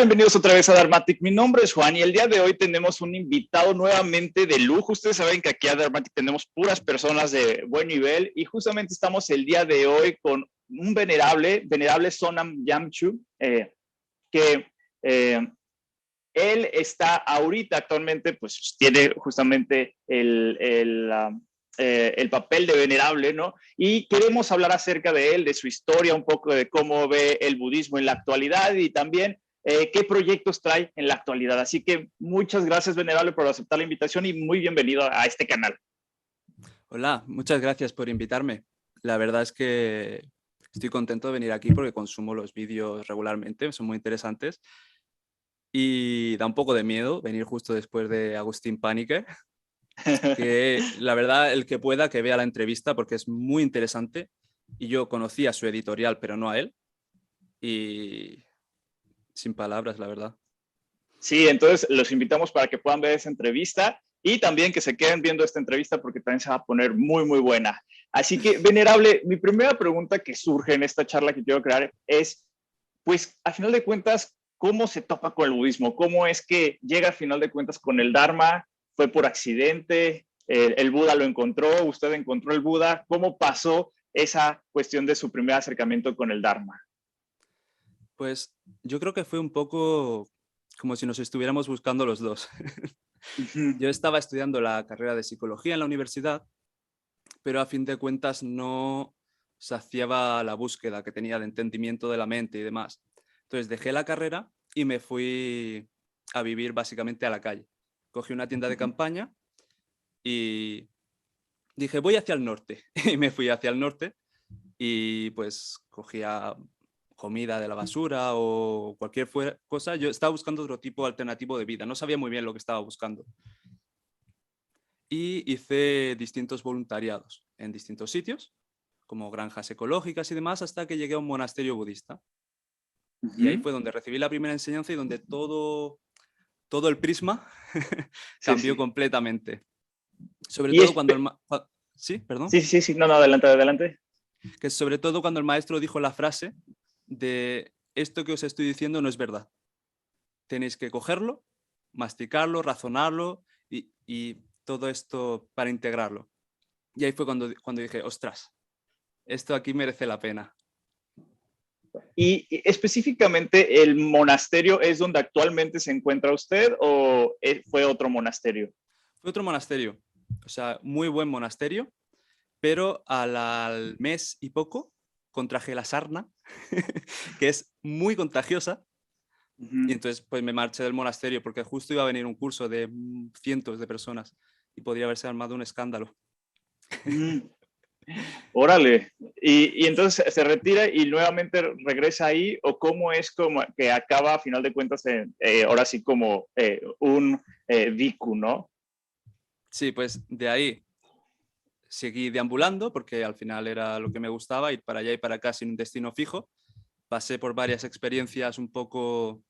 Bienvenidos otra vez a Dharmatic. Mi nombre es Juan y el día de hoy tenemos un invitado nuevamente de lujo. Ustedes saben que aquí a Dharmatic tenemos puras personas de buen nivel y justamente estamos el día de hoy con un venerable Sonam Yamchu, que él está ahorita actualmente, pues tiene justamente el papel de venerable, ¿no? Y queremos hablar acerca de él, de su historia, un poco de cómo ve el budismo en la actualidad y también qué proyectos trae en la actualidad. Así que muchas gracias, venerable, por aceptar la invitación y muy bienvenido a este canal. Hola, muchas gracias por invitarme. La verdad es que estoy contento de venir aquí porque consumo los vídeos regularmente, son muy interesantes. Y da un poco de miedo venir justo después de Agustín Paniker, que la verdad, el que pueda, que vea la entrevista porque es muy interesante. Y yo conocía su editorial, pero no a él. Y sin palabras, la verdad. Sí, entonces los invitamos para que puedan ver esa entrevista y también que se queden viendo esta entrevista porque también se va a poner muy, muy buena. Así que, venerable, mi primera pregunta que surge en esta charla que quiero crear es, pues, a final de cuentas, ¿cómo se topa con el budismo? ¿Cómo es que llega a final de cuentas con el Dharma? ¿Fue por accidente? ¿El Buda lo encontró? ¿Usted encontró el Buda? ¿Cómo pasó esa cuestión de su primer acercamiento con el Dharma? Pues yo creo que fue un poco como si nos estuviéramos buscando los dos. Yo estaba estudiando la carrera de psicología en la universidad, pero a fin de cuentas no saciaba la búsqueda que tenía de entendimiento de la mente y demás. Entonces dejé la carrera y me fui a vivir básicamente a la calle. Cogí una tienda de campaña y dije, voy hacia el norte. Y me fui hacia el norte y pues cogía comida de la basura o cualquier cosa. Yo estaba buscando otro tipo alternativo de vida. No sabía muy bien lo que estaba buscando. Y hice distintos voluntariados en distintos sitios, como granjas ecológicas y demás, hasta que llegué a un monasterio budista. Y ahí fue donde recibí la primera enseñanza y donde todo el prisma Sí, cambió sí. completamente. Sobre Y todo es, cuando sí, perdón. sí, sí, sí, no, no, adelante, adelante. Que sobre todo cuando el maestro dijo la frase de esto que os estoy diciendo no es verdad. Tenéis que cogerlo, masticarlo, razonarlo y todo esto para integrarlo. Y ahí fue cuando dije, ostras, esto aquí merece la pena. Y específicamente, ¿el monasterio es donde actualmente se encuentra usted o fue otro monasterio? Fue otro monasterio, o sea, muy buen monasterio, pero al mes y poco contraje la sarna, que es muy contagiosa, y entonces pues me marché del monasterio porque justo iba a venir un curso de cientos de personas y podría haberse armado un escándalo. Órale. Y entonces se retira y nuevamente regresa ahí, o cómo es como que acaba a final de cuentas ahora sí como un bhikkhu, ¿no? Sí, pues de ahí seguí deambulando porque al final era lo que me gustaba, ir para allá y para acá sin un destino fijo. Pasé por varias experiencias un poco,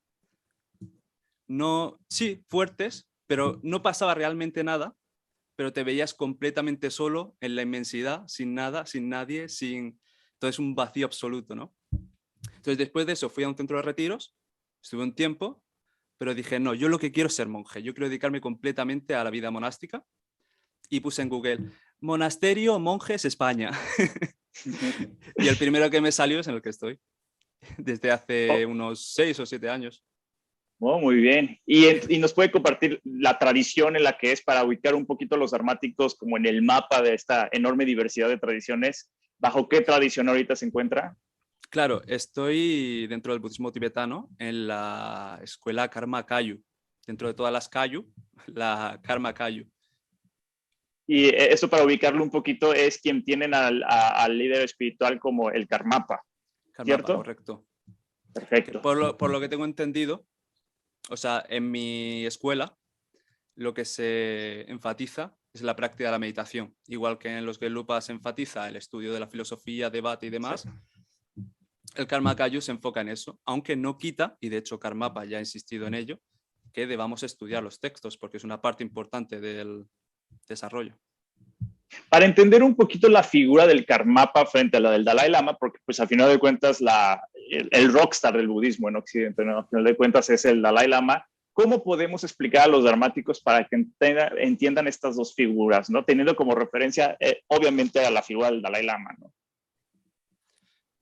no, sí, fuertes, pero no pasaba realmente nada, pero te veías completamente solo en la inmensidad, sin nada, sin nadie, sin... Entonces un vacío absoluto, ¿no? Entonces después de eso fui a un centro de retiros, estuve un tiempo, pero dije, no, yo lo que quiero es ser monje, yo quiero dedicarme completamente a la vida monástica y puse en Google, monasterio, monjes, España. Y el primero que me salió es en el que estoy, desde hace Oh, unos 6 o 7 años. oh, muy bien. Y nos puede compartir la tradición en la que es para ubicar un poquito los dharmáticos como en el mapa de esta enorme diversidad de tradiciones. ¿Bajo qué tradición ahorita se encuentra? Claro, estoy dentro del budismo tibetano en la escuela Karma Kayu. Dentro de todas las Kayu, la Karma Kayu. Y eso para ubicarlo un poquito es quien tienen al líder espiritual como el Karmapa, Karmapa, ¿cierto? correcto. Que Perfecto. por lo que tengo entendido, o sea, en mi escuela lo que se enfatiza es la práctica de la meditación. Igual que en los Gelugpa se enfatiza el estudio de la filosofía, debate y Sí. demás, el Karma Kayu se enfoca en eso, aunque no quita, y de hecho Karmapa ya ha insistido en ello, que debamos estudiar los textos porque es una parte importante del desarrollo. Para entender un poquito la figura del Karmapa frente a la del Dalai Lama, porque pues al final de cuentas el rockstar del budismo en Occidente, ¿no? Al final de cuentas es el Dalai Lama. ¿Cómo podemos explicar a los dramáticos para que entiendan estas dos figuras, ¿no? Teniendo como referencia, obviamente, a la figura del Dalai Lama, ¿no?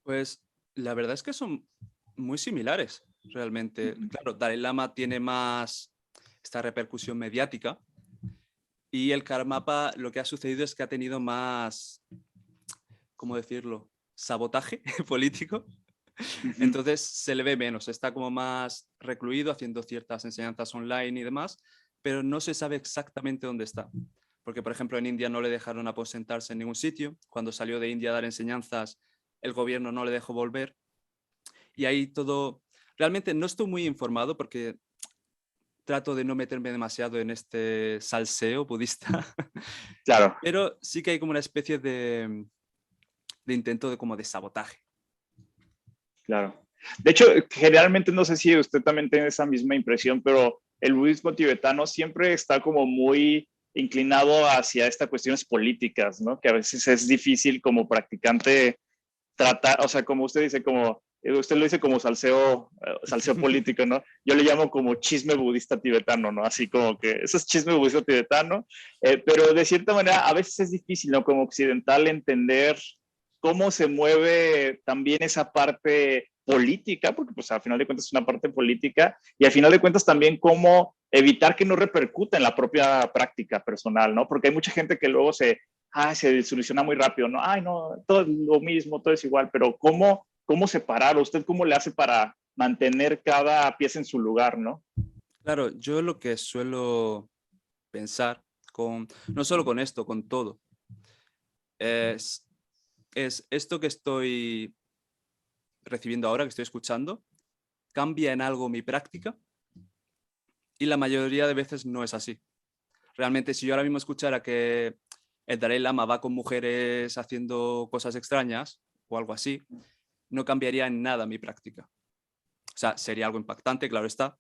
Pues la verdad es que son muy similares, realmente. Claro, Dalai Lama tiene más esta repercusión mediática y el Karmapa lo que ha sucedido es que ha tenido más, ¿cómo decirlo? Sabotaje político. Entonces se le ve menos, está como más recluido haciendo ciertas enseñanzas online y demás, pero no se sabe exactamente dónde está. Porque, por ejemplo, en India no le dejaron aposentarse en ningún sitio. Cuando salió de India a dar enseñanzas, el gobierno no le dejó volver. Y ahí todo... Realmente no estoy muy informado porque trato de no meterme demasiado en este salseo budista, Claro, pero sí que hay como una especie de intento de como de sabotaje. claro. De hecho, generalmente no sé si usted también tiene esa misma impresión, pero el budismo tibetano siempre está como muy inclinado hacia estas cuestiones políticas, ¿no? Que a veces es difícil como practicante tratar, o sea, como usted dice, como usted lo dice como salseo, salseo político, ¿no? Yo le llamo como chisme budista tibetano, ¿no? Así como que eso es chisme budista tibetano, pero de cierta manera a veces es difícil, ¿no? Como occidental entender cómo se mueve también esa parte política, porque pues al final de cuentas es una parte política, y al final de cuentas también cómo evitar que no repercuta en la propia práctica personal, ¿no? Porque hay mucha gente que luego se soluciona muy rápido, ¿no? Ay, no, todo es lo mismo, todo es igual, pero ¿cómo separar? ¿Usted cómo le hace para mantener cada pieza en su lugar, ¿no? Claro, yo lo que suelo pensar, no solo con esto, con todo, es, es esto que estoy recibiendo ahora, que estoy escuchando, cambia en algo mi práctica y la mayoría de veces no es así. Realmente, si yo ahora mismo escuchara que el Dalai Lama va con mujeres haciendo cosas extrañas o algo así, no cambiaría en nada mi práctica. O sea, sería algo impactante, claro está,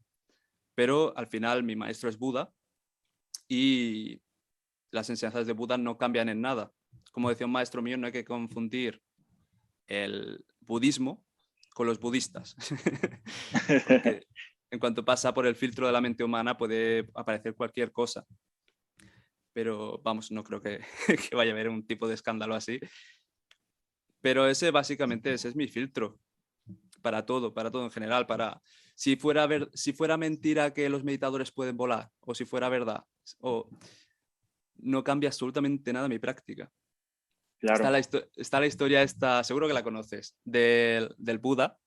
pero al final mi maestro es Buda y las enseñanzas de Buda no cambian en nada. Como decía un maestro mío, no hay que confundir el budismo con los budistas, porque en cuanto pasa por el filtro de la mente humana puede aparecer cualquier cosa. Pero vamos, no creo que, que vaya a haber un tipo de escándalo así. Pero ese es mi filtro para todo en general, si fuera mentira que los meditadores pueden volar, o si fuera verdad, o no cambia absolutamente nada mi práctica. Claro. Está la historia esta, seguro que la conoces, del Buda,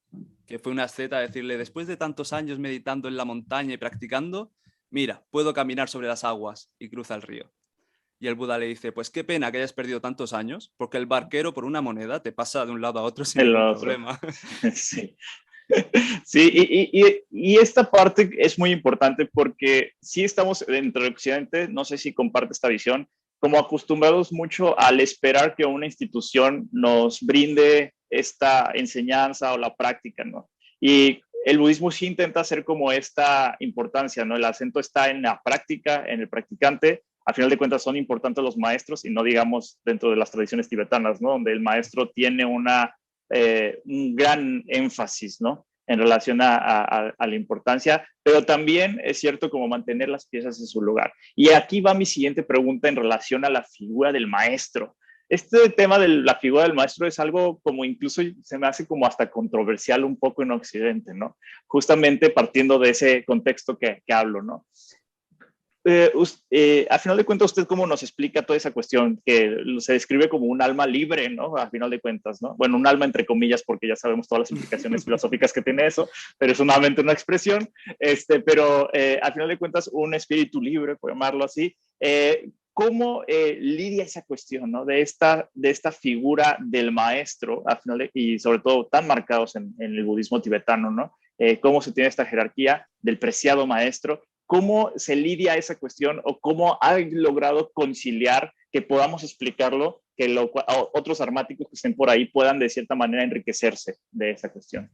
que fue una asceta a decirle, después de tantos años meditando en la montaña y practicando, mira, puedo caminar sobre las aguas y cruza el río. Y el Buda le dice, pues qué pena que hayas perdido tantos años, porque el barquero por una moneda te pasa de un lado a otro sin El ningún otro. problema. Sí. Sí, y esta parte es muy importante porque sí estamos dentro de Occidente, no sé si comparte esta visión, como acostumbrados mucho al esperar que una institución nos brinde esta enseñanza o la práctica, ¿no? Y el budismo sí intenta hacer como esta importancia, ¿no? El acento está en la práctica, en el practicante. Al final de cuentas son importantes los maestros y no digamos dentro de las tradiciones tibetanas, ¿no? Donde el maestro tiene un gran énfasis, ¿no? En relación a la importancia, pero también es cierto como mantener las piezas en su lugar. Y aquí va mi siguiente pregunta en relación a la figura del maestro. Este tema de la figura del maestro es algo como incluso se me hace como hasta controversial un poco en Occidente, ¿no? Justamente partiendo de ese contexto que hablo, ¿no? A final de cuentas, ¿usted cómo nos explica toda esa cuestión que se describe como un alma libre, ¿no? A final de cuentas, ¿no? Bueno, un alma entre comillas, porque ya sabemos todas las implicaciones filosóficas que tiene eso, pero es solamente una expresión, pero a final de cuentas, un espíritu libre, por llamarlo así. ¿Cómo lidia esa cuestión, ¿no? De esta figura del maestro, a final y sobre todo tan marcados en el budismo tibetano, ¿no? Cómo se tiene esta jerarquía del preciado maestro. ¿Cómo se lidia esa cuestión o cómo ha logrado conciliar que podamos explicarlo, que otros armáticos que estén por ahí puedan de cierta manera enriquecerse de esa cuestión?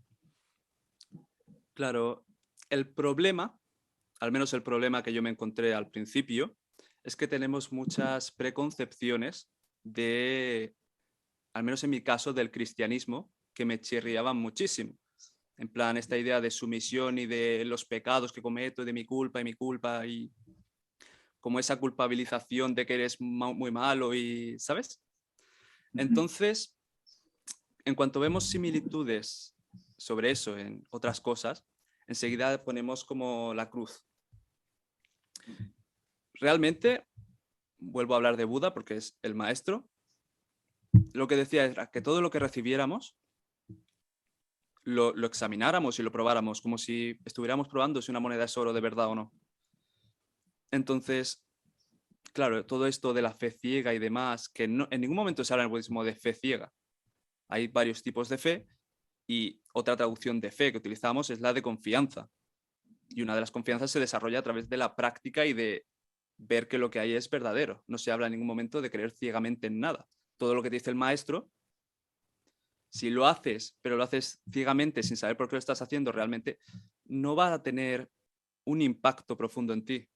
Claro, el problema, al menos el problema que yo me encontré al principio, es que tenemos muchas preconcepciones al menos en mi caso, del cristianismo, que me chirriaban muchísimo. En plan, esta idea de sumisión y de los pecados que cometo, de mi culpa y como esa culpabilización de que eres muy malo y, ¿sabes? Entonces, en cuanto vemos similitudes sobre eso en otras cosas, enseguida ponemos como la cruz. Realmente, vuelvo a hablar de Buda porque es el maestro, lo que decía era que todo lo que recibiéramos lo examináramos y lo probáramos, como si estuviéramos probando si una moneda es oro de verdad o no. Entonces, claro, todo esto de la fe ciega y demás, que no, en ningún momento se habla en el budismo de fe ciega. Hay varios tipos de fe y otra traducción de fe que utilizamos es la de confianza. Y una de las confianzas se desarrolla a través de la práctica y de ver que lo que hay es verdadero. No se habla en ningún momento de creer ciegamente en nada. Todo lo que te dice el maestro, si lo haces, pero lo haces ciegamente sin saber por qué lo estás haciendo, realmente no va a tener un impacto profundo en ti.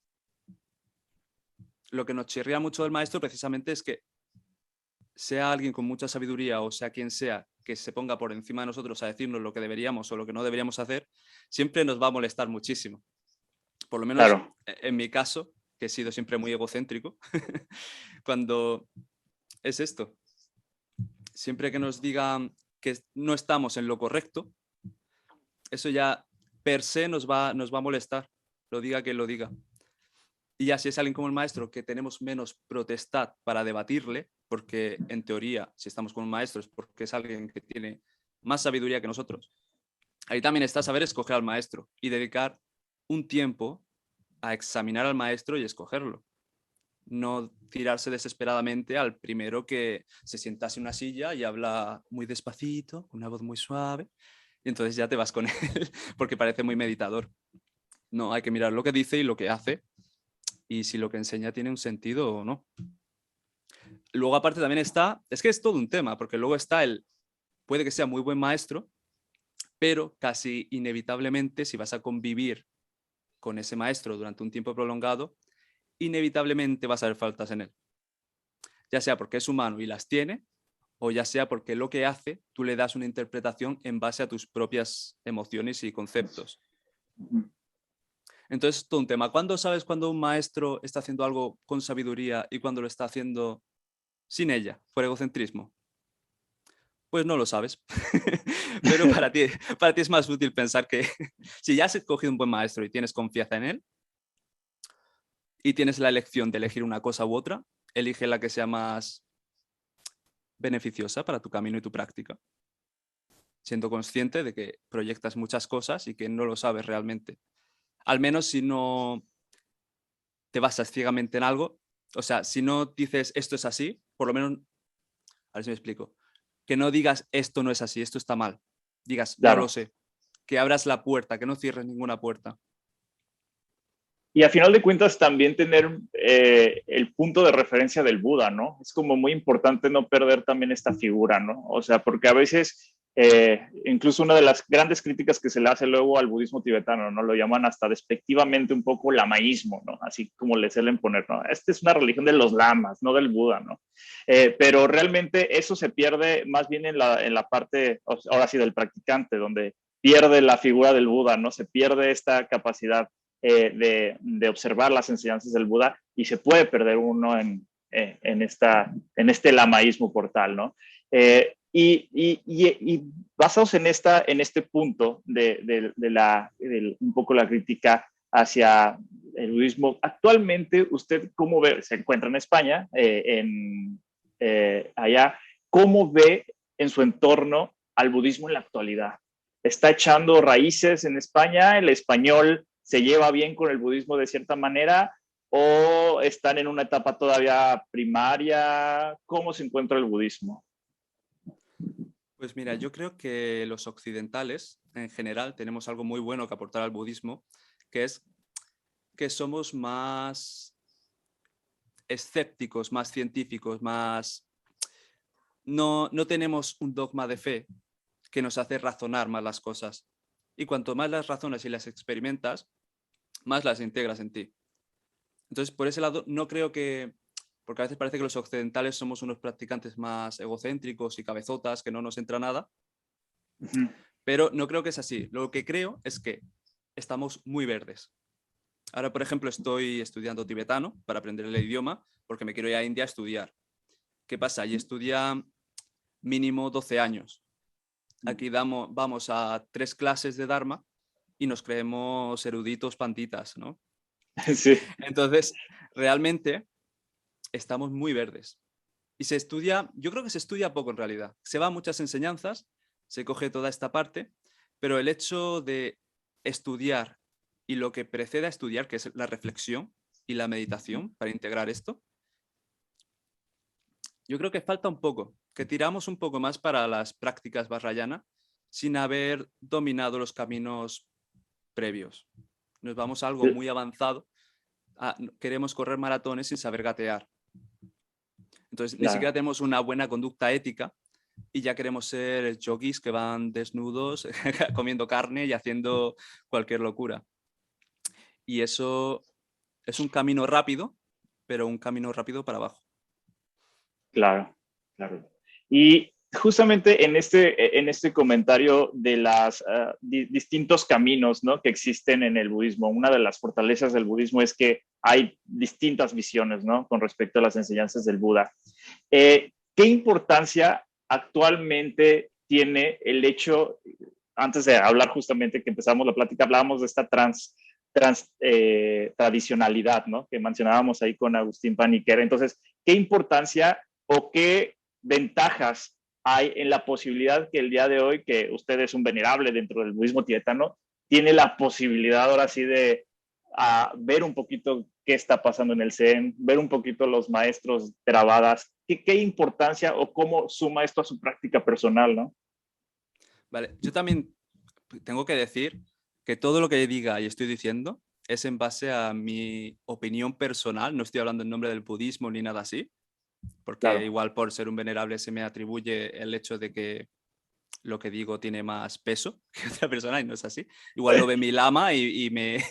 Lo que nos chirría mucho del maestro precisamente es que sea alguien con mucha sabiduría o sea quien sea que se ponga por encima de nosotros a decirnos lo que deberíamos o lo que no deberíamos hacer, siempre nos va a molestar muchísimo. Por lo menos Claro. en mi caso, que he sido siempre muy egocéntrico, cuando es esto, siempre que nos digan que no estamos en lo correcto, eso ya per se nos va a molestar, lo diga quien lo diga. Y así es alguien como el maestro que tenemos menos protestad para debatirle, porque en teoría, si estamos con un maestro es porque es alguien que tiene más sabiduría que nosotros. Ahí también está saber escoger al maestro y dedicar un tiempo a examinar al maestro y escogerlo. No tirarse desesperadamente al primero que se sientase en una silla y habla muy despacito, con una voz muy suave, y entonces ya te vas con él porque parece muy meditador. No, hay que mirar lo que dice y lo que hace y si lo que enseña tiene un sentido o no. Luego aparte también está, es que es todo un tema, porque luego está puede que sea muy buen maestro, pero casi inevitablemente si vas a convivir con ese maestro durante un tiempo prolongado, inevitablemente vas a ver faltas en él. Ya sea porque es humano y las tiene, o ya sea porque lo que hace tú le das una interpretación en base a tus propias emociones y conceptos. Entonces, todo un tema. ¿Cuándo sabes cuando un maestro está haciendo algo con sabiduría y cuando lo está haciendo sin ella, por egocentrismo? Pues no lo sabes. Pero para ti es más útil pensar que si ya has escogido un buen maestro y tienes confianza en él y tienes la elección de elegir una cosa u otra, elige la que sea más beneficiosa para tu camino y tu práctica, siendo consciente de que proyectas muchas cosas y que no lo sabes realmente. Al menos si no te basas ciegamente en algo, o sea, si no dices esto es así, por lo menos, a ver si me explico, que no digas esto no es así, esto está mal, digas no lo Claro. sé, que abras la puerta, que no cierres ninguna puerta. Y a final de cuentas también tener el punto de referencia del Buda, ¿no? Es como muy importante no perder también esta figura, ¿no? O sea, porque a veces, incluso una de las grandes críticas que se le hace luego al budismo tibetano, ¿no? Lo llaman hasta despectivamente un poco lamaísmo, ¿no? Así como le suelen poner, ¿no? Esta es una religión de los lamas, no del Buda, ¿no? Pero realmente eso se pierde más bien en la parte, ahora sí, del practicante, donde pierde la figura del Buda, ¿no? Se pierde esta capacidad de observar las enseñanzas del Buda y se puede perder uno en este lamaísmo por tal, ¿no? Y basados en este punto de un poco la crítica hacia el budismo, actualmente usted cómo ve, se encuentra en España, allá, ¿cómo ve en su entorno al budismo en la actualidad? ¿Está echando raíces en España? ¿El español se lleva bien con el budismo de cierta manera o están en una etapa todavía primaria? ¿Cómo se encuentra el budismo? Pues mira, yo creo que los occidentales en general tenemos algo muy bueno que aportar al budismo, que es que somos más escépticos, más científicos, más... No tenemos un dogma de fe que nos hace razonar más las cosas. Y cuanto más las razonas y las experimentas, más las integras en ti. Entonces, por ese lado, no creo que... Porque a veces parece que los occidentales somos unos practicantes más egocéntricos y cabezotas, que no nos entra nada. Pero no creo que es así. Lo que creo es que estamos muy verdes. Ahora, por ejemplo, estoy estudiando tibetano para aprender el idioma porque me quiero ir a India a estudiar. ¿Qué pasa? Allí estudia mínimo 12 años. Aquí vamos a 3 clases de Dharma y nos creemos eruditos panditas, ¿no? Sí, Entonces, realmente estamos muy verdes. Y se estudia, yo creo que se estudia poco en realidad. Se va a muchas enseñanzas, se coge toda esta parte, pero el hecho de estudiar y lo que precede a estudiar, que es la reflexión y la meditación para integrar esto, yo creo que falta un poco, que tiramos un poco más para las prácticas vajrayana sin haber dominado los caminos previos. Nos vamos a algo muy avanzado. Queremos correr maratones sin saber gatear. Entonces, ni siquiera claro. tenemos una buena conducta ética y ya queremos ser yogis que van desnudos, comiendo carne y haciendo cualquier locura. Y eso es un camino rápido, pero un camino rápido para abajo. Claro, claro. Y justamente en este comentario de los distintos caminos, ¿no?, que existen en el budismo, una de las fortalezas del budismo es que hay distintas visiones, ¿no?, con respecto a las enseñanzas del Buda. ¿Qué importancia actualmente tiene el hecho, antes de hablar justamente que empezamos la plática, hablábamos de esta tradicionalidad, ¿no?, que mencionábamos ahí con Agustín Paniquera? Entonces, ¿qué importancia o qué ventajas hay en la posibilidad que el día de hoy, que usted es un venerable dentro del budismo tibetano, tiene la posibilidad ahora sí de ver un poquito qué está pasando en el Zen, ver un poquito los maestros Theravadas, qué importancia o cómo suma esto a su práctica personal, ¿no? Vale, yo también tengo que decir que todo lo que diga y estoy diciendo es en base a mi opinión personal, no estoy hablando en nombre del budismo ni nada así, porque Claro. igual por ser un venerable se me atribuye el hecho de que lo que digo tiene más peso que otra persona y no es así. Igual lo ve mi lama y me,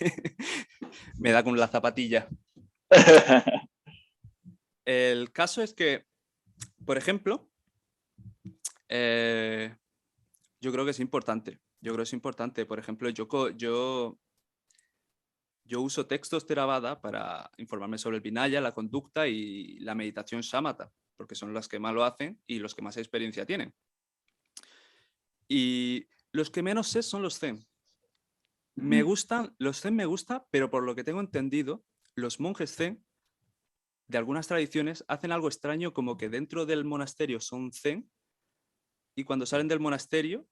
me da con la zapatilla. El caso es que, por ejemplo, eh, yo creo que es importante. Yo creo que es importante. Por ejemplo, yo uso textos Theravada para informarme sobre el Vinaya, la conducta y la meditación Shamatha, porque son las que más lo hacen y los que más experiencia tienen. Y los que menos sé son los Zen. Me gustan, los Zen me gusta, pero por lo que tengo entendido, los monjes Zen de algunas tradiciones hacen algo extraño como que dentro del monasterio son Zen y cuando salen del monasterio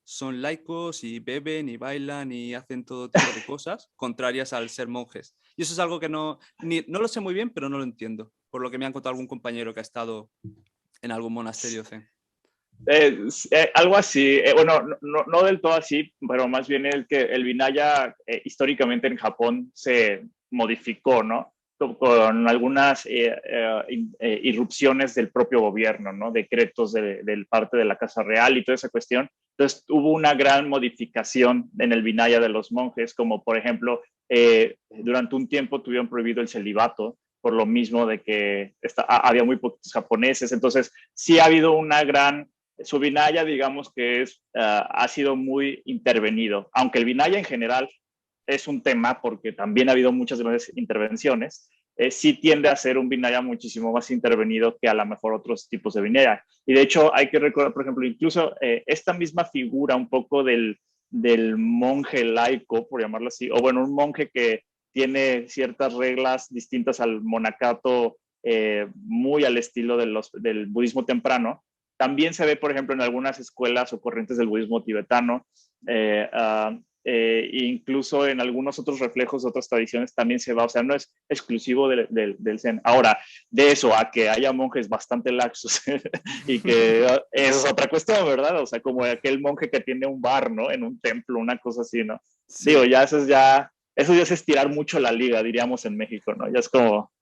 son laicos y beben y bailan y hacen todo tipo de cosas contrarias al ser monjes. Y eso es algo que no lo sé muy bien, pero no lo entiendo, por lo que me han contado algún compañero que ha estado en algún monasterio zen. Algo así, bueno, no del todo así, pero más bien el Vinaya históricamente en Japón se modificó, ¿no? Con algunas irrupciones del propio gobierno, ¿no? Decretos del parte de la Casa Real y toda esa cuestión. Entonces hubo una gran modificación en el Vinaya de los monjes, como por ejemplo, durante un tiempo tuvieron prohibido el celibato, por lo mismo de que había muy pocos japoneses. Entonces sí ha habido una gran su Vinaya, digamos que ha sido muy intervenido, aunque el Vinaya en general es un tema porque también ha habido muchas veces intervenciones, sí tiende a ser un Vinaya muchísimo más intervenido que a lo mejor otros tipos de Vinaya. Y de hecho hay que recordar, por ejemplo, incluso esta misma figura un poco del monje laico, por llamarlo así, o bueno, un monje que tiene ciertas reglas distintas al monacato, muy al estilo del budismo temprano. También se ve, por ejemplo, en algunas escuelas o corrientes del budismo tibetano, incluso en algunos otros reflejos de otras tradiciones también se va, o sea, no es exclusivo del Zen. Ahora, de eso a que haya monjes bastante laxos y que eso es otra cuestión, ¿verdad? O sea, como aquel monje que tiene un bar, ¿no? En un templo, una cosa así, ¿no? Digo, Sí. eso ya es estirar mucho la liga, diríamos en México, ¿no? Ya es como,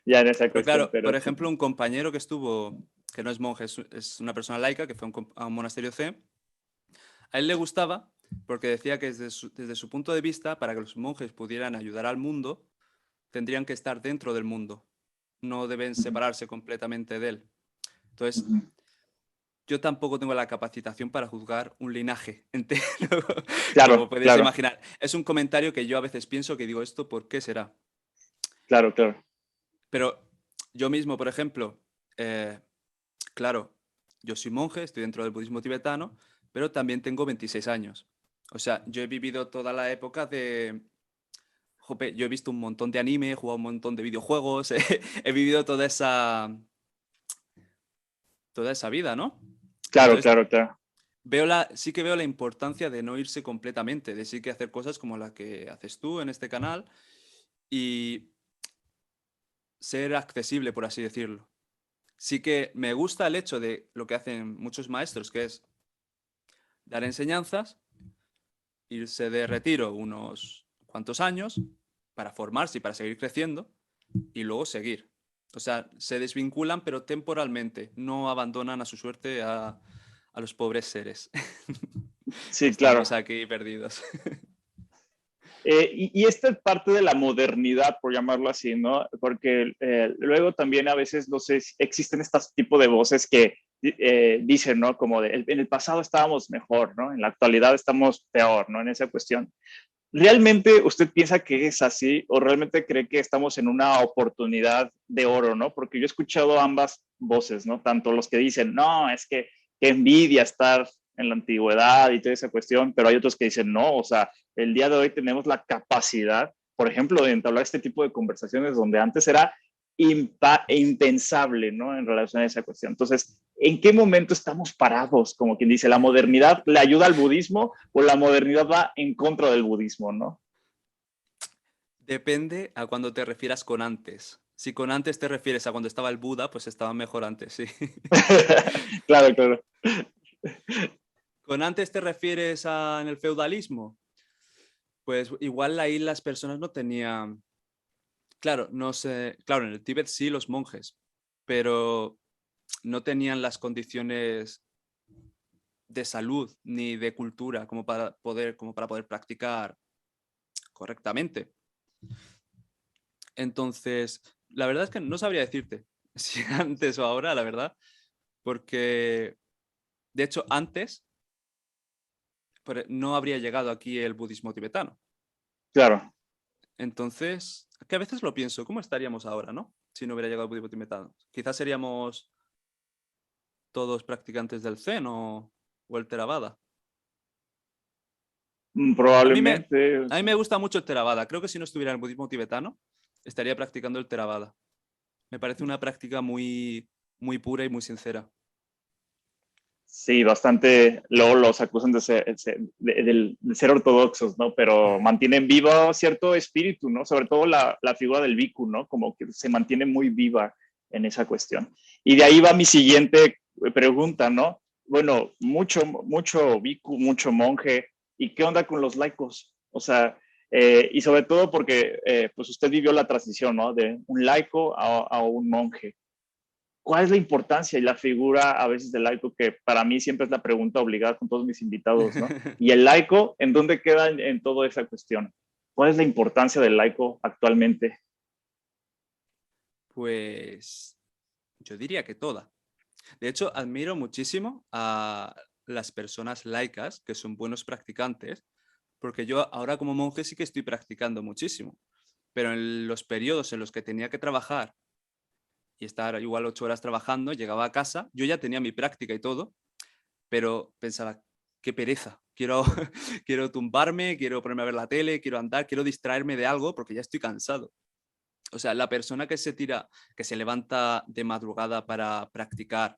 ya en esa Pero cuestión, claro, pero por sí. ejemplo, un compañero que estuvo, que no es monje, es una persona laica, que fue a un monasterio zen, a él le gustaba porque decía que desde su punto de vista, para que los monjes pudieran ayudar al mundo, tendrían que estar dentro del mundo, no deben Uh -huh. separarse completamente de él. Entonces, Uh -huh. yo tampoco tengo la capacitación para juzgar un linaje entero, como Claro, podéis claro, imaginar. Es un comentario que yo a veces pienso que digo, ¿esto por qué será? claro, claro. Pero yo mismo, por ejemplo, eh, claro, yo soy monje, estoy dentro del budismo tibetano, pero también tengo 26 años. O sea, yo he vivido toda la época de... Jope, yo he visto un montón de anime, he jugado un montón de videojuegos, he vivido toda esa vida, ¿no? Claro, Entonces, claro, claro. sí que veo la importancia de no irse completamente, de sí que hacer cosas como la que haces tú en este canal y ser accesible, por así decirlo. Sí que me gusta el hecho de lo que hacen muchos maestros, que es dar enseñanzas, irse de retiro unos cuantos años para formarse y para seguir creciendo y luego seguir. O sea, se desvinculan pero temporalmente, no abandonan a su suerte a los pobres seres que Sí, estamos claro. aquí perdidos. Y esta es parte de la modernidad, por llamarlo así, ¿no? Porque luego también a veces, no sé, existen estos tipos de voces que dicen, ¿no? Como de, en el pasado estábamos mejor, ¿no? En la actualidad estamos peor, ¿no? En esa cuestión. ¿Realmente usted piensa que es así o realmente cree que estamos en una oportunidad de oro, ¿no? Porque yo he escuchado ambas voces, ¿no? Tanto los que dicen, no, es que qué envidia estar en la antigüedad y toda esa cuestión, pero hay otros que dicen, no, o sea, el día de hoy tenemos la capacidad, por ejemplo, de entablar este tipo de conversaciones donde antes era impensable, ¿no? En relación a esa cuestión. Entonces, ¿en qué momento estamos parados? Como quien dice, ¿la modernidad le ayuda al budismo o la modernidad va en contra del budismo, ¿no? Depende a cuando te refieras con antes. Si con antes te refieres a cuando estaba el Buda, pues estaba mejor antes, sí. Claro, claro. ¿Con antes te refieres a en el feudalismo? Pues igual ahí las personas no tenían. Claro, no sé. Claro, en el Tíbet sí los monjes, pero no tenían las condiciones de salud ni de cultura como para poder practicar correctamente. Entonces, la verdad es que no sabría decirte si antes o ahora, la verdad, porque de hecho antes no habría llegado aquí el budismo tibetano. Claro. Entonces, que a veces lo pienso, ¿cómo estaríamos ahora, no? Si no hubiera llegado el budismo tibetano. Quizás seríamos todos practicantes del Zen o el Theravada. A mí me, Probablemente. a mí me gusta mucho el Theravada. Creo que si no estuviera el budismo tibetano, estaría practicando el Theravada. Me parece una práctica muy, muy pura y muy sincera. Sí, bastante. Luego los acusan de ser ortodoxos, ¿no? Pero mantienen vivo cierto espíritu, ¿no? Sobre todo la figura del bhikkhu, ¿no? Como que se mantiene muy viva en esa cuestión. Y de ahí va mi siguiente pregunta, ¿no? Bueno, mucho bhikkhu, mucho monje. ¿Y qué onda con los laicos? O sea, y sobre todo porque pues usted vivió la transición, ¿no? De un laico a un monje. ¿Cuál es la importancia y la figura a veces del laico? Que para mí siempre es la pregunta obligada con todos mis invitados, ¿no? ¿Y el laico en dónde queda en toda esa cuestión? ¿Cuál es la importancia del laico actualmente? Pues yo diría que toda. De hecho, admiro muchísimo a las personas laicas que son buenos practicantes, porque yo ahora como monje sí que estoy practicando muchísimo, pero en los periodos en los que tenía que trabajar y estar igual 8 horas trabajando, llegaba a casa, yo ya tenía mi práctica y todo, pero pensaba, qué pereza, quiero tumbarme, quiero ponerme a ver la tele, quiero andar, quiero distraerme de algo porque ya estoy cansado. O sea, la persona que se levanta de madrugada para practicar,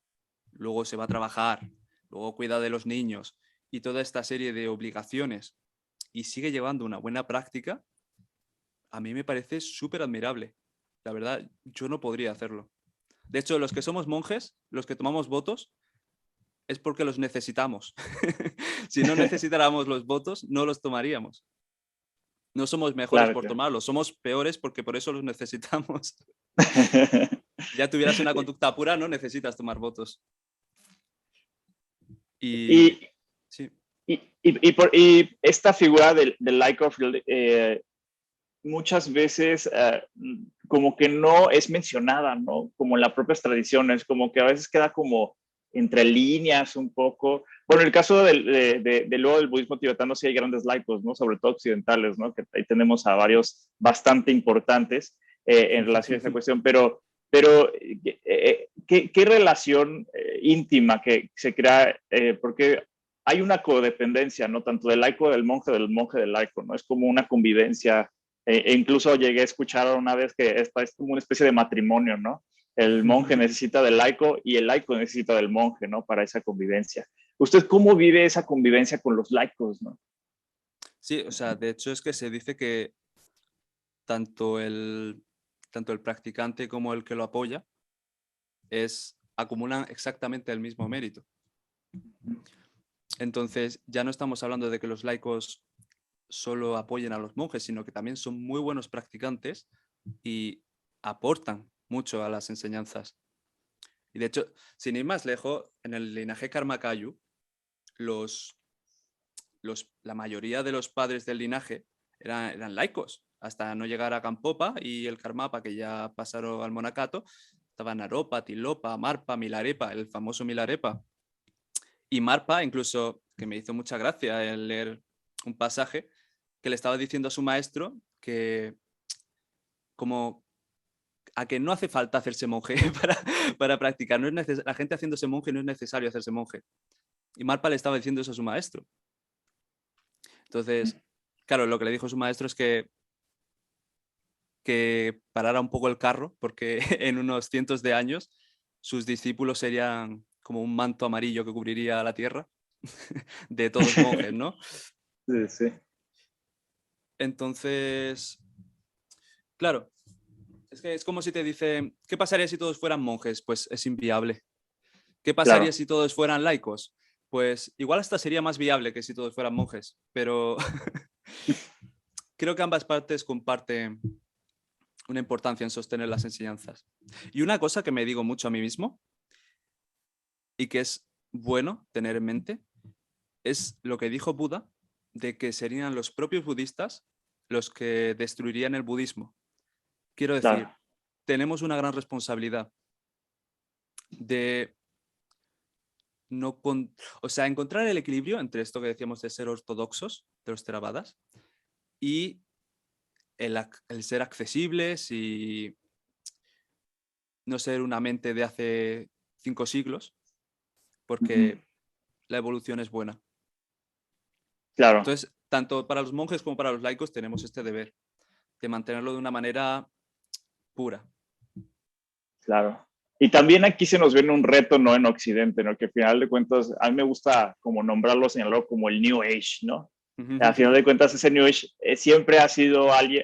luego se va a trabajar, luego cuida de los niños y toda esta serie de obligaciones y sigue llevando una buena práctica, a mí me parece súper admirable. La verdad, yo no podría hacerlo. De hecho, los que somos monjes, los que tomamos votos, es porque los necesitamos. Si no necesitáramos los votos, no los tomaríamos. No somos mejores Claro, por claro. tomarlos, somos peores porque por eso los necesitamos. Ya tuvieras una conducta pura, no necesitas tomar votos. Y y, sí, y esta figura del laico muchas veces como que no es mencionada, ¿no? Como en las propias tradiciones, como que a veces queda como entre líneas un poco. Bueno, en el caso luego del budismo tibetano sí hay grandes laicos, ¿no? Sobre todo occidentales, ¿no? Que ahí tenemos a varios bastante importantes en relación a esa cuestión, pero ¿qué relación íntima que se crea? Porque hay una codependencia, ¿no? Tanto del laico del monje del laico, ¿no? Es como una convivencia. Incluso llegué a escuchar una vez que esta es como una especie de matrimonio, ¿no? El monje necesita del laico y el laico necesita del monje, ¿no? Para esa convivencia. ¿Usted cómo vive esa convivencia con los laicos, no? Sí, o sea, de hecho es que se dice que tanto el, tanto el practicante como el que lo apoya acumulan exactamente el mismo mérito. Entonces, ya no estamos hablando de que los laicos solo apoyen a los monjes, sino que también son muy buenos practicantes y aportan mucho a las enseñanzas. Y de hecho, sin ir más lejos, en el linaje Karmakayu, la mayoría de los padres del linaje eran laicos, hasta no llegar a Gampopa y el Karmapa, que ya pasaron al monacato. Estaban Naropa, Tilopa, Marpa, Milarepa, el famoso Milarepa. Y Marpa, incluso, que me hizo mucha gracia el leer un pasaje que le estaba diciendo a su maestro que como a que no hace falta hacerse monje para practicar. No es la gente haciéndose monje no es necesario hacerse monje. Y Marpa le estaba diciendo eso a su maestro. Entonces, claro, lo que le dijo su maestro es que parara un poco el carro, porque en unos cientos de años sus discípulos serían como un manto amarillo que cubriría la tierra de todos monjes, ¿no? Sí, sí. Entonces, claro, es que es como si te dicen, ¿qué pasaría si todos fueran monjes? Pues es inviable. ¿Qué pasaría Claro. si todos fueran laicos? Pues igual hasta sería más viable que si todos fueran monjes, pero creo que ambas partes comparten una importancia en sostener las enseñanzas. Y una cosa que me digo mucho a mí mismo y que es bueno tener en mente es lo que dijo Buda de que serían los propios budistas los que destruirían el budismo. Quiero Claro. decir, tenemos una gran responsabilidad de no o sea, encontrar el equilibrio entre esto que decíamos de ser ortodoxos, de los Theravadas, y el ser accesibles y no ser una mente de hace 5 siglos, porque la evolución es buena. Claro, Entonces, tanto para los monjes como para los laicos tenemos este deber de mantenerlo de una manera pura. claro. Y también aquí se nos viene un reto, ¿no? En Occidente, ¿no? Que al final de cuentas, a mí me gusta como nombrarlo, señalarlo como el New Age, ¿no? Al final de cuentas, ese New Age siempre ha sido alguien,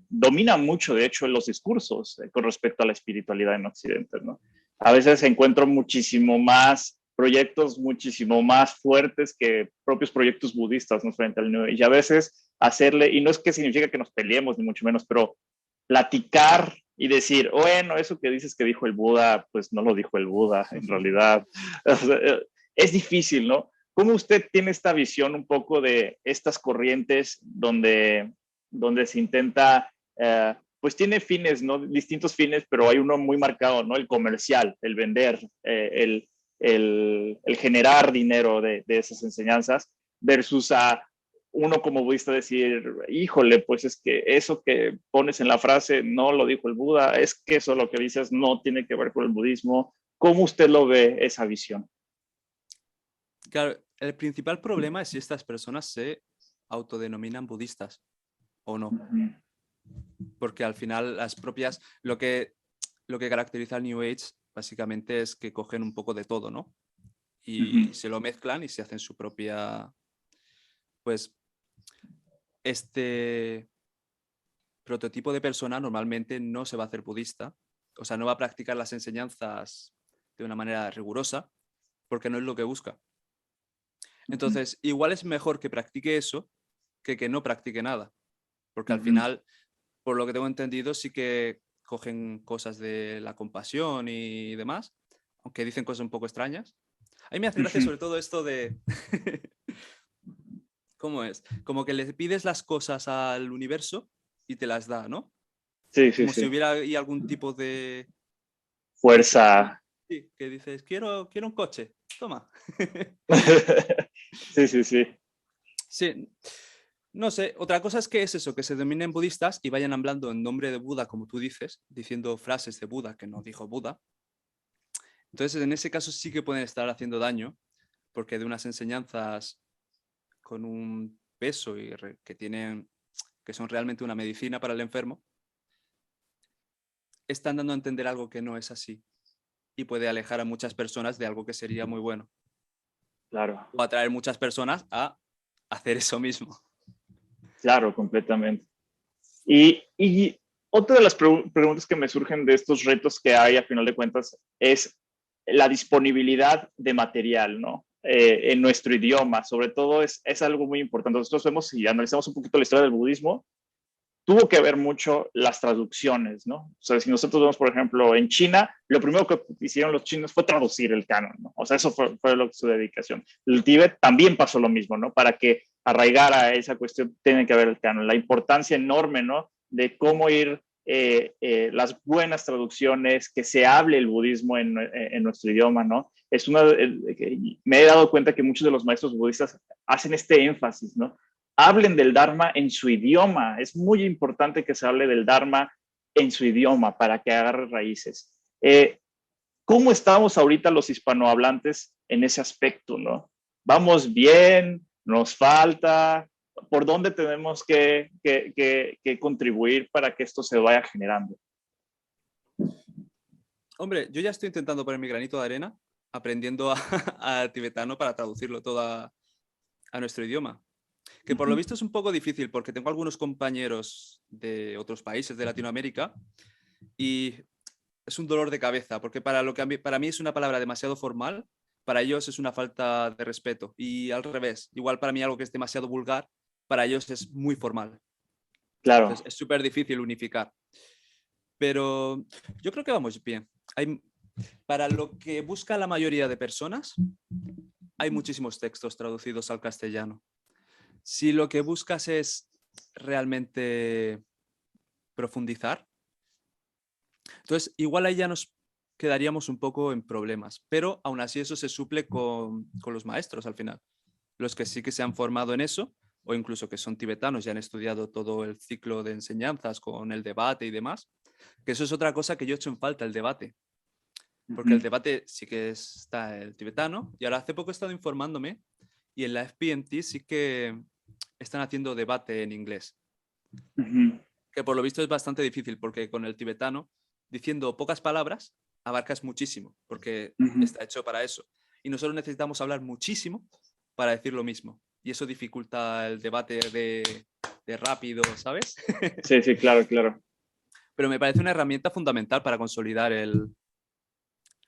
domina mucho, de hecho, en los discursos con respecto a la espiritualidad en Occidente, ¿no? A veces encuentro muchísimo más proyectos, muchísimo más fuertes que propios proyectos budistas, ¿no? Frente al New Age. Y a veces hacerle, y no es que significa que nos peleemos, ni mucho menos, pero platicar y decir, bueno, eso que dices que dijo el Buda, pues no lo dijo el Buda, en realidad. Es difícil, ¿no? ¿Cómo usted tiene esta visión un poco de estas corrientes donde se intenta, pues tiene fines, ¿no? Distintos fines, pero hay uno muy marcado, ¿no? El comercial, el vender, el generar dinero de esas enseñanzas, versus a uno como budista decir, híjole, pues es que eso que pones en la frase no lo dijo el Buda, es que eso lo que dices no tiene que ver con el budismo. ¿Cómo usted lo ve esa visión? Claro, el principal problema es si estas personas se autodenominan budistas o no. Porque al final las propias, lo que caracteriza al New Age básicamente es que cogen un poco de todo, ¿no? Y se lo mezclan y se hacen su propia, pues, este prototipo de persona normalmente no se va a hacer budista, o sea, no va a practicar las enseñanzas de una manera rigurosa, porque no es lo que busca. Entonces, igual es mejor que practique eso que no practique nada, porque al final, por lo que tengo entendido, sí que cogen cosas de la compasión y demás, aunque dicen cosas un poco extrañas. A mí me hace gracia sobre todo esto de... ¿Cómo es? Como que le pides las cosas al universo y te las da, ¿no? Sí, sí, Como si sí. hubiera ahí algún tipo de Fuerza. Sí, que dices, quiero un coche, toma. Sí, sí, sí. Sí, no sé, otra cosa es que es eso, que se dominen budistas y vayan hablando en nombre de Buda, como tú dices, diciendo frases de Buda que no dijo Buda. Entonces, en ese caso sí que pueden estar haciendo daño, porque de unas enseñanzas con un peso y que son realmente una medicina para el enfermo, están dando a entender algo que no es así y puede alejar a muchas personas de algo que sería muy bueno Claro, o atraer muchas personas a hacer eso mismo. claro, completamente. Y otra de las preguntas que me surgen de estos retos que hay, a final de cuentas, es la disponibilidad de material, ¿no? En nuestro idioma, sobre todo, es algo muy importante. Nosotros vemos y analizamos un poquito la historia del budismo, tuvo que ver mucho las traducciones, ¿no? O sea, si nosotros vemos, por ejemplo, en China, lo primero que hicieron los chinos fue traducir el canon, ¿no? O sea, eso fue su dedicación. El Tíbet también pasó lo mismo, ¿no? Para que arraigara esa cuestión, tiene que haber el canon. La importancia enorme, ¿no? De cómo ir las buenas traducciones, que se hable el budismo en nuestro idioma, ¿no? Me he dado cuenta que muchos de los maestros budistas hacen este énfasis, ¿no? Hablen del Dharma en su idioma. Es muy importante que se hable del Dharma en su idioma para que agarre raíces. ¿Cómo estamos ahorita los hispanohablantes en ese aspecto, no? ¿Vamos bien? ¿Nos falta? ¿Por dónde tenemos que contribuir para que esto se vaya generando? Hombre, yo ya estoy intentando poner mi granito de arena aprendiendo a tibetano para traducirlo todo a nuestro idioma. Que por lo visto es un poco difícil porque tengo algunos compañeros de otros países de Latinoamérica y es un dolor de cabeza porque para mí es una palabra demasiado formal, para ellos es una falta de respeto y al revés, igual para mí algo que es demasiado vulgar, para ellos es muy formal. Claro. Entonces es súper difícil unificar. Pero yo creo que vamos bien. Para lo que busca la mayoría de personas, hay muchísimos textos traducidos al castellano. Si lo que buscas es realmente profundizar, entonces igual ahí ya nos quedaríamos un poco en problemas, pero aún así eso se suple con los maestros al final, los que sí que se han formado en eso o incluso que son tibetanos y han estudiado todo el ciclo de enseñanzas con el debate y demás, que eso es otra cosa que yo he hecho en falta, el debate, porque el debate sí que está el tibetano y ahora hace poco he estado informándome y en la FPMT sí que están haciendo debate en inglés, que por lo visto es bastante difícil porque con el tibetano, diciendo pocas palabras, abarcas muchísimo, porque está hecho para eso. Y nosotros necesitamos hablar muchísimo para decir lo mismo. Y eso dificulta el debate de rápido, ¿sabes? Sí, sí, claro, claro. Pero me parece una herramienta fundamental para consolidar el...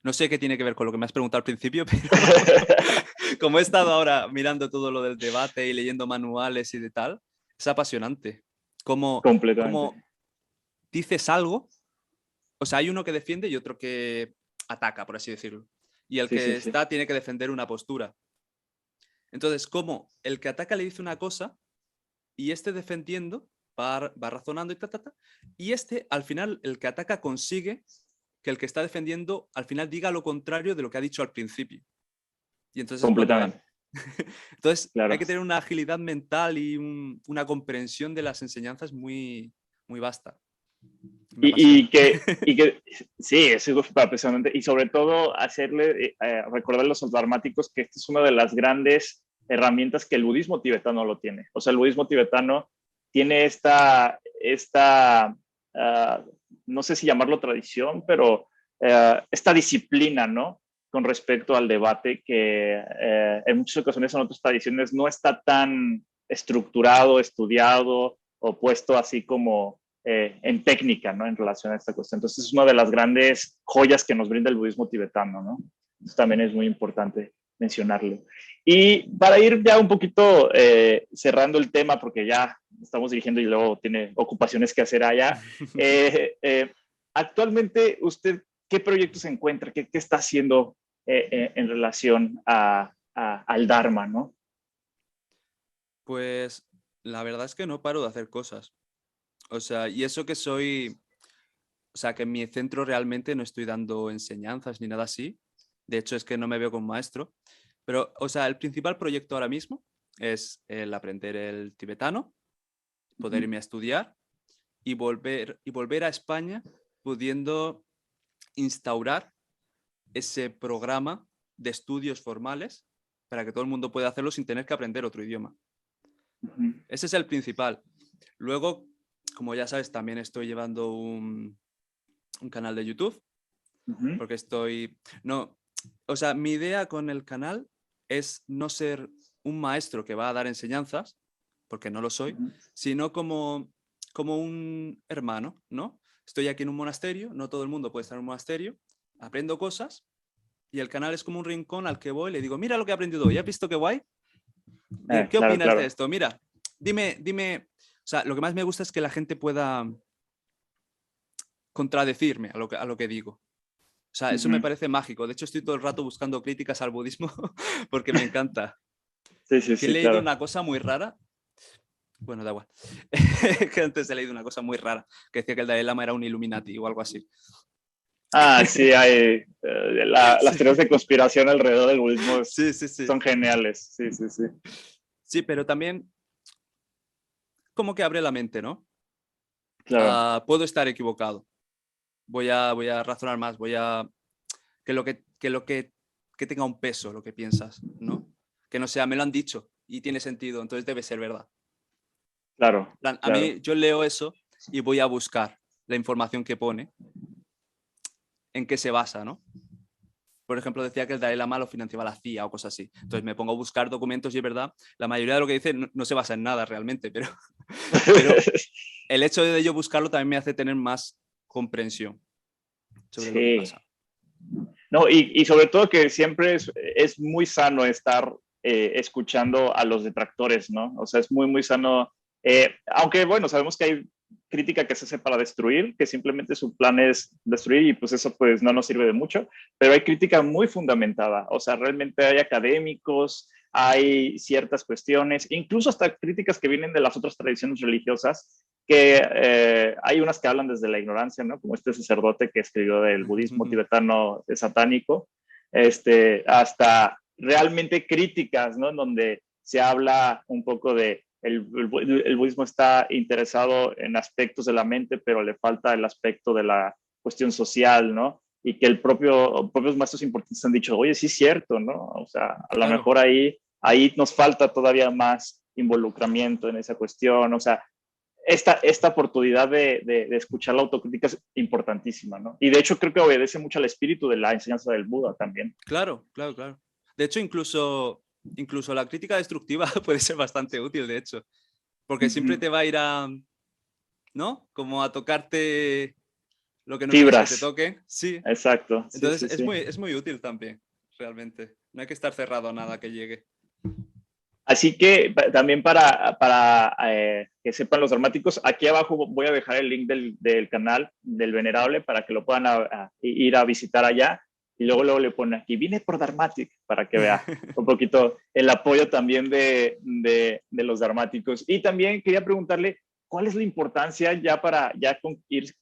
No sé qué tiene que ver con lo que me has preguntado al principio, pero como he estado ahora mirando todo lo del debate y leyendo manuales y de tal, es apasionante. Completamente. Cómo dices algo, o sea, hay uno que defiende y otro que ataca, por así decirlo. Y el Sí, sí, que sí. está tiene que defender una postura. Entonces, como el que ataca le dice una cosa y este defendiendo va razonando y ta, y este, al final, el que ataca consigue que el que está defendiendo al final diga lo contrario de lo que ha dicho al principio. Y entonces es cuando gana. Completamente. Entonces, hay Claro. que tener una agilidad mental y una comprensión de las enseñanzas muy, muy vasta. Me Y, apasiona. y, que, y que, sí, es precisamente, y sobre todo hacerle, recordar a los dharmáticos que esta es una de las grandes herramientas que el budismo tibetano lo tiene. O sea, el budismo tibetano tiene no sé si llamarlo tradición, pero esta disciplina, ¿no? Con respecto al debate que en muchas ocasiones en otras tradiciones no está tan estructurado, estudiado o puesto así como en técnica, ¿no? En relación a esta cuestión. Entonces es una de las grandes joyas que nos brinda el budismo tibetano, ¿no? Eso también es muy importante mencionarlo. Y para ir ya un poquito cerrando el tema, porque ya estamos dirigiendo y luego tiene ocupaciones que hacer allá, actualmente usted, ¿qué proyectos se encuentra? ¿Qué está haciendo en relación al Dharma, ¿no? Pues la verdad es que no paro de hacer cosas. O sea, y eso que soy o sea, que en mi centro realmente no estoy dando enseñanzas ni nada así. De hecho, es que no me veo como maestro. Pero, o sea, el principal proyecto ahora mismo es el aprender el tibetano, poder irme a estudiar y volver a España pudiendo instaurar ese programa de estudios formales para que todo el mundo pueda hacerlo sin tener que aprender otro idioma. Ese es el principal. Luego, como ya sabes, también estoy llevando un canal de YouTube, porque no, o sea, mi idea con el canal es no ser un maestro que va a dar enseñanzas, porque no lo soy, sino como un hermano, ¿no? Estoy aquí en un monasterio, no todo el mundo puede estar en un monasterio, aprendo cosas y el canal es como un rincón al que voy y le digo, mira lo que he aprendido hoy, ¿has visto qué guay? ¿Qué Claro, opinas de claro. esto? Mira, dime, o sea, lo que más me gusta es que la gente pueda contradecirme a lo que digo. O sea, eso me parece mágico. De hecho, estoy todo el rato buscando críticas al budismo porque me encanta. Sí, sí, Que he sí, leído claro. una cosa muy rara. Bueno, da igual. Que antes he leído una cosa muy rara, que decía que el Dalai Lama era un Illuminati o algo así. Ah, sí, hay las Sí, teorías de conspiración alrededor del budismo sí, sí, sí. son geniales. Sí, sí, sí. Sí, pero también como que abre la mente, ¿no? Claro, Puedo estar equivocado. Voy a razonar más, que tenga un peso lo que piensas, ¿no? Que no sea, me lo han dicho y tiene sentido, entonces debe ser verdad. claro, A claro. mí yo leo eso y voy a buscar la información que pone, en qué se basa, ¿no? Por ejemplo, decía que el Dalai Lama lo financiaba la CIA o cosas así. Entonces me pongo a buscar documentos y es verdad, la mayoría de lo que dice no se basa en nada realmente, pero el hecho de yo buscarlo también me hace tener más comprensión sobre lo que Sí. pasa. No, y sobre todo que siempre es muy sano estar escuchando a los detractores, ¿no? O sea, es muy, muy sano. Aunque, bueno, sabemos que hay crítica que se hace para destruir, que simplemente su plan es destruir y pues eso pues no nos sirve de mucho, pero hay crítica muy fundamentada. O sea, realmente hay académicos, hay ciertas cuestiones, incluso hasta críticas que vienen de las otras tradiciones religiosas que hay unas que hablan desde la ignorancia, ¿no? Como este sacerdote que escribió del budismo tibetano satánico, hasta realmente críticas, ¿no? En donde se habla un poco de el budismo está interesado en aspectos de la mente, pero le falta el aspecto de la cuestión social, ¿no? Y que propios maestros importantes han dicho, oye, sí es cierto, ¿no? O sea, a lo Claro, mejor ahí nos falta todavía más involucramiento en esa cuestión, o sea, esta oportunidad de escuchar la autocrítica es importantísima, ¿no? Y de hecho creo que obedece mucho al espíritu de la enseñanza del Buda también. claro, claro, claro. De hecho, incluso la crítica destructiva puede ser bastante útil, de hecho, porque Uh siempre -huh. te va a ir ¿no? Como a tocarte lo que no quieres que te Fibras, toque. Sí. exacto, sí, Entonces sí, sí. es muy útil también, realmente. No hay que estar cerrado a nada que llegue. Así que también para que sepan los dramáticos, aquí abajo voy a dejar el link del canal del Venerable para que lo puedan ir a visitar allá. Y luego le ponen aquí, vine por Dharmatic, para que vea un poquito el apoyo también de los dramáticos. Y también quería preguntarle, ¿cuál es la importancia ya para ya ir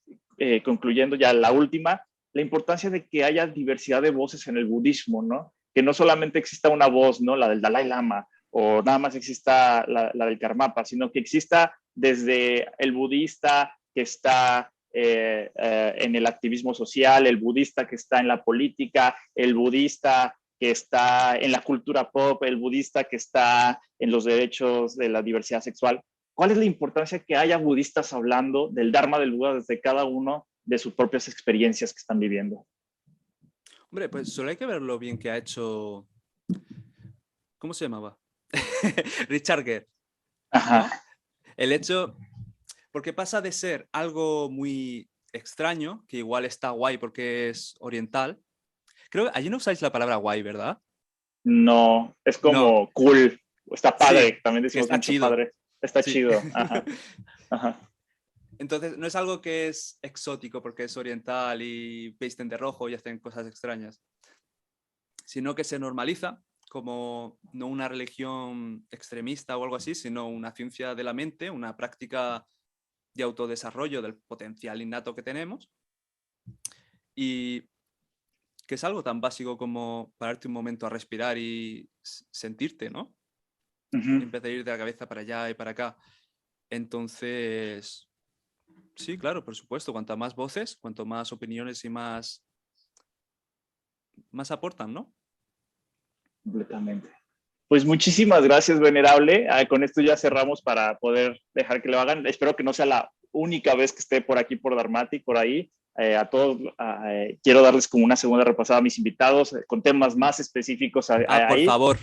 concluyendo ya la última, la importancia de que haya diversidad de voces en el budismo, ¿no? Que no solamente exista una voz, ¿no? La del Dalai Lama, o nada más exista la del Karmapa, sino que exista desde el budista que está en el activismo social, el budista que está en la política, el budista que está en la cultura pop, el budista que está en los derechos de la diversidad sexual. ¿Cuál es la importancia que haya budistas hablando del Dharma del Buda desde cada uno de sus propias experiencias que están viviendo? Hombre, pues solo hay que ver lo bien que ha hecho. ¿Cómo se llamaba? Richard Gere, Ajá. ¿no? El hecho. Porque pasa de ser algo muy extraño, que igual está guay porque es oriental. Creo que allí no usáis la palabra guay, ¿verdad? No, es No, como cool, está sí, padre, también que decimos está mucho chido. padre, está Sí. chido, ajá, ajá, Entonces, no es algo que es exótico porque es oriental y visten de rojo y hacen cosas extrañas, sino que se normaliza como no una religión extremista o algo así, sino una ciencia de la mente, una práctica de autodesarrollo del potencial innato que tenemos y que es algo tan básico como pararte un momento a respirar y sentirte, ¿no? Empezar a ir de la cabeza para allá y para acá. Entonces, sí, claro, por supuesto, cuanto más voces, cuanto más opiniones y más aportan, ¿no? Completamente. Pues muchísimas gracias, Venerable. Con esto ya cerramos para poder dejar que lo hagan. Espero que no sea la única vez que esté por aquí, por Dharmatic, por ahí. A todos quiero darles como una segunda repasada a mis invitados con temas más específicos Por ahí. favor,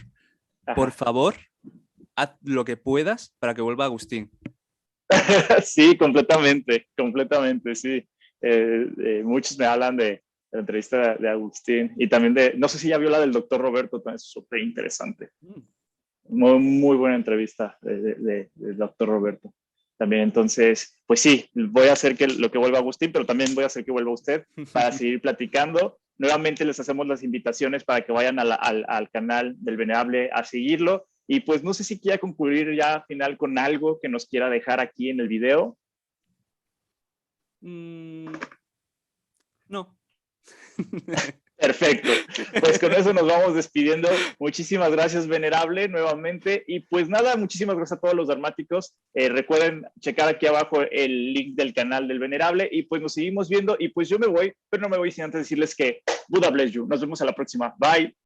Ajá. por favor, haz lo que puedas para que vuelva Agustín. Sí, completamente, sí. Muchos me hablan de la entrevista de Agustín y también no sé si ya vio la del doctor Roberto, también es súper interesante. Muy, muy buena entrevista del doctor Roberto. También, entonces, pues sí, voy a hacer lo que vuelva Agustín, pero también voy a hacer que vuelva usted para seguir platicando. Nuevamente les hacemos las invitaciones para que vayan al canal del Venerable a seguirlo. Y pues no sé si quiera concluir ya al final con algo que nos quiera dejar aquí en el video. No. Perfecto. Pues con eso nos vamos despidiendo. Muchísimas gracias, Venerable, nuevamente. Y pues nada, muchísimas gracias a todos los dharmáticos. Recuerden checar aquí abajo el link del canal del Venerable y pues nos seguimos viendo. Y pues yo me voy, pero no me voy sin antes decirles que Buddha bless you. Nos vemos a la próxima. Bye.